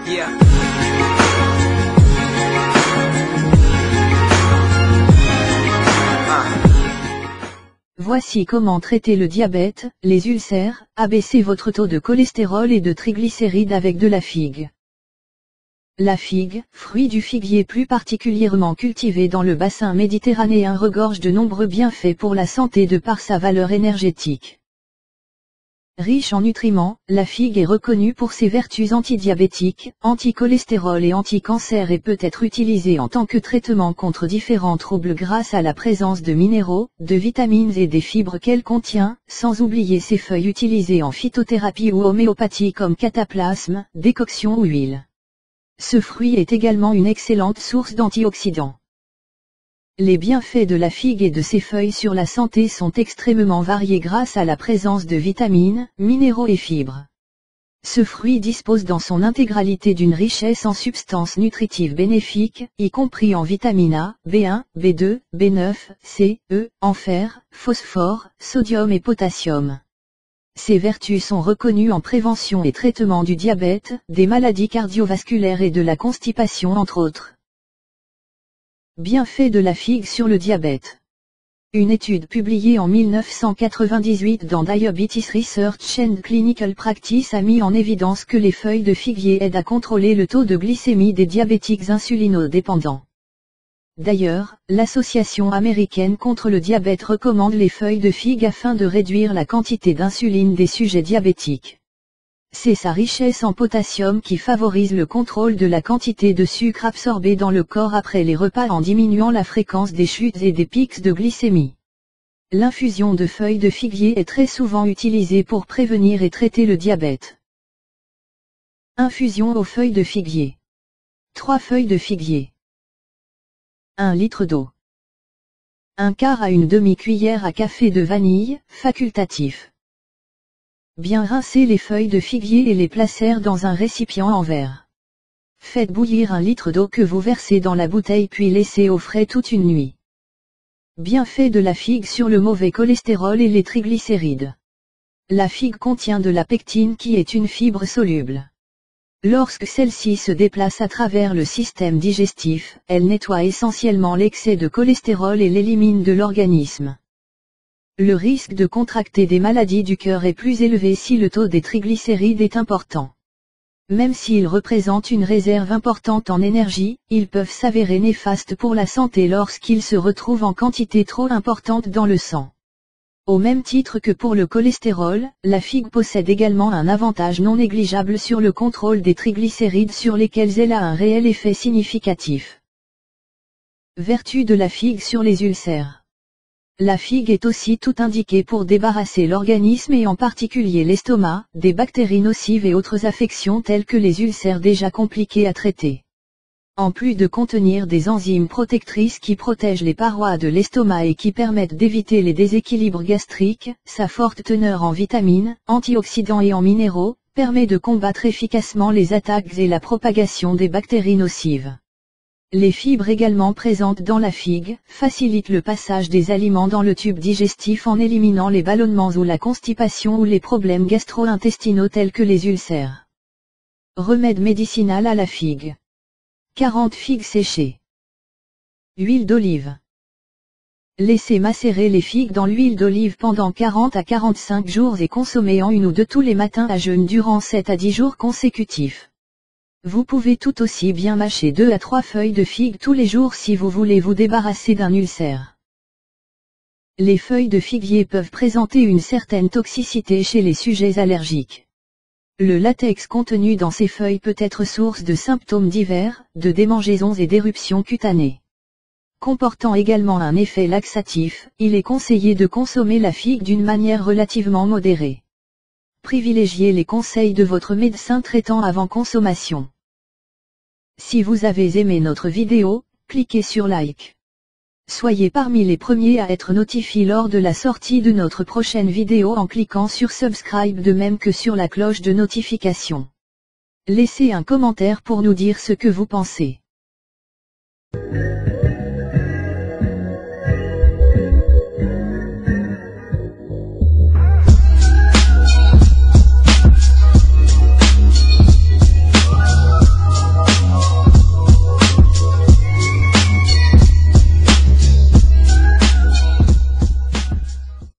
Yeah. Voici comment traiter le diabète, les ulcères, abaisser votre taux de cholestérol et de triglycérides avec de la figue. La figue, fruit du figuier plus particulièrement cultivé dans le bassin méditerranéen, regorge de nombreux bienfaits pour la santé de par sa valeur énergétique. Riche en nutriments, la figue est reconnue pour ses vertus antidiabétiques, anti-cholestérol et anti-cancer et peut être utilisée en tant que traitement contre différents troubles grâce à la présence de minéraux, de vitamines et des fibres qu'elle contient, sans oublier ses feuilles utilisées en phytothérapie ou homéopathie comme cataplasme, décoction ou huile. Ce fruit est également une excellente source d'antioxydants. Les bienfaits de la figue et de ses feuilles sur la santé sont extrêmement variés grâce à la présence de vitamines, minéraux et fibres. Ce fruit dispose dans son intégralité d'une richesse en substances nutritives bénéfiques, y compris en vitamine A, B1, B2, B9, C, E, en fer, phosphore, sodium et potassium. Ces vertus sont reconnues en prévention et traitement du diabète, des maladies cardiovasculaires et de la constipation entre autres. Bienfaits de la figue sur le diabète. Une étude publiée en 1998 dans Diabetes Research and Clinical Practice a mis en évidence que les feuilles de figuier aident à contrôler le taux de glycémie des diabétiques insulinodépendants. D'ailleurs, l'Association américaine contre le diabète recommande les feuilles de figue afin de réduire la quantité d'insuline des sujets diabétiques. C'est sa richesse en potassium qui favorise le contrôle de la quantité de sucre absorbé dans le corps après les repas en diminuant la fréquence des chutes et des pics de glycémie. L'infusion de feuilles de figuier est très souvent utilisée pour prévenir et traiter le diabète. Infusion aux feuilles de figuier. 3 feuilles de figuier. 1 litre d'eau. 1/4 à une demi-cuillère à café de vanille, facultatif. Bien rincer les feuilles de figuier et les placer dans un récipient en verre. Faites bouillir 1 litre d'eau que vous versez dans la bouteille puis laissez au frais toute une nuit. Bienfaits de la figue sur le mauvais cholestérol et les triglycérides. La figue contient de la pectine qui est une fibre soluble. Lorsque celle-ci se déplace à travers le système digestif, elle nettoie essentiellement l'excès de cholestérol et l'élimine de l'organisme. Le risque de contracter des maladies du cœur est plus élevé si le taux des triglycérides est important. Même s'ils représentent une réserve importante en énergie, ils peuvent s'avérer néfastes pour la santé lorsqu'ils se retrouvent en quantité trop importante dans le sang. Au même titre que pour le cholestérol, la figue possède également un avantage non négligeable sur le contrôle des triglycérides sur lesquels elle a un réel effet significatif. Vertus de la figue sur les ulcères. La figue est aussi tout indiquée pour débarrasser l'organisme et en particulier l'estomac, des bactéries nocives et autres affections telles que les ulcères déjà compliqués à traiter. En plus de contenir des enzymes protectrices qui protègent les parois de l'estomac et qui permettent d'éviter les déséquilibres gastriques, sa forte teneur en vitamines, antioxydants et en minéraux, permet de combattre efficacement les attaques et la propagation des bactéries nocives. Les fibres également présentes dans la figue facilitent le passage des aliments dans le tube digestif en éliminant les ballonnements ou la constipation ou les problèmes gastro-intestinaux tels que les ulcères. Remède médicinal à la figue. 40 figues séchées. Huile d'olive. Laissez macérer les figues dans l'huile d'olive pendant 40 à 45 jours et consommez en 1 ou 2 tous les matins à jeûne durant 7 à 10 jours consécutifs. Vous pouvez tout aussi bien mâcher 2 à 3 feuilles de figue tous les jours si vous voulez vous débarrasser d'un ulcère. Les feuilles de figuier peuvent présenter une certaine toxicité chez les sujets allergiques. Le latex contenu dans ces feuilles peut être source de symptômes divers, de démangeaisons et d'éruptions cutanées. Comportant également un effet laxatif, il est conseillé de consommer la figue d'une manière relativement modérée. Privilégiez les conseils de votre médecin traitant avant consommation. Si vous avez aimé notre vidéo, cliquez sur like. Soyez parmi les premiers à être notifiés lors de la sortie de notre prochaine vidéo en cliquant sur subscribe de même que sur la cloche de notification. Laissez un commentaire pour nous dire ce que vous pensez.